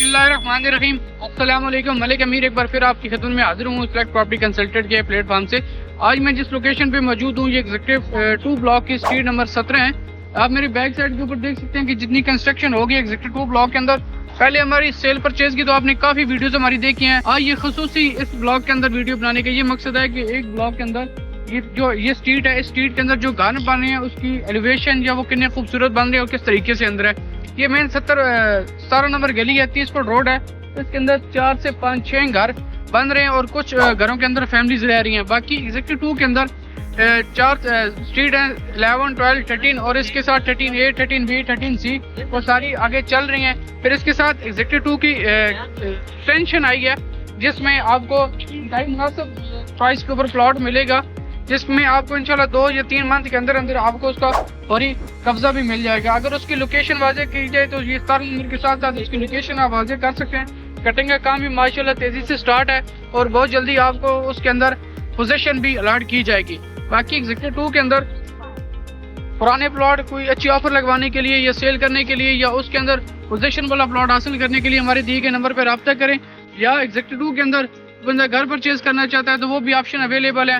बिस्मिल्लाहिर्रहमानिर्रहीम। अस्सलाम वालेकुम। मलिक अमीर एक बार फिर आपकी खिदमत में हाजिर हूँ सिलेक्ट प्रॉपर्टी कंसल्टेंट के प्लेटफॉर्म से। आज मैं जिस लोकेशन पे मौजूद हूँ ये एग्जीक्यूटिव 2 ब्लॉक की स्ट्रीट नंबर 17 है। आप मेरी बैक साइड के ऊपर देख सकते हैं कि जितनी कंस्ट्रक्शन होगी एग्जीक्यूटिव 2 ब्लॉक के अंदर। पहले हमारी सेल परचेज की तो आपने काफ़ी वीडियोज़ हमारी देखी हैं। आज ये खुसूसी इस ब्लॉक के अंदर वीडियो बनाने का ये मकसद है कि एक ब्लॉक के अंदर ये स्ट्रीट है, इस स्ट्रीट के अंदर जो घर बन रहे हैं उसकी एलिवेशन या वो कितने खूबसूरत बन रहे हैं और किस तरीके से अंदर है। ये मेन 17 नंबर गली है, 30 फुट रोड है। इसके अंदर 4 से 5-6 घर बन रहे हैं और कुछ घरों के अंदर फैमिलीज रह रही हैं। बाकी एग्जीक्यूटिव 2 के अंदर 4 स्ट्रीट हैं, 11, 12, 13 और इसके साथ 13A, 13B, 13C वो सारी आगे चल रही हैं। फिर इसके साथ एग्जीक्यूटिव 2 की एक्सटेंशन आई है जिसमें आपको मुनासिब प्राइस के ऊपर प्लॉट मिलेगा, जिसमें आपको इंशाल्लाह 2 या 3 मंथ के अंदर अंदर आपको उसका फौरी कब्जा भी मिल जाएगा। अगर उसकी लोकेशन वाजे की जाए तो ये 17 नंबर के साथ साथ उसकी लोकेशन आप वाजे कर सकते हैं। कटिंग का काम भी माशाल्लाह तेजी से स्टार्ट है और बहुत जल्दी आपको उसके अंदर पोजीशन भी अलॉट की जाएगी। बाकी एग्जीक्यूटिव 2 के अंदर पुराने प्लॉट कोई अच्छी ऑफर लगवाने के लिए या सेल करने के लिए या उसके अंदर पोजीशन वाला प्लॉट हासिल करने के लिए हमारे दिए गए नंबर पर रब्ता करें, या एग्जीक्यूटिव 2 के अंदर बंदा घर परचेज करना चाहता है तो वो भी ऑप्शन अवेलेबल है।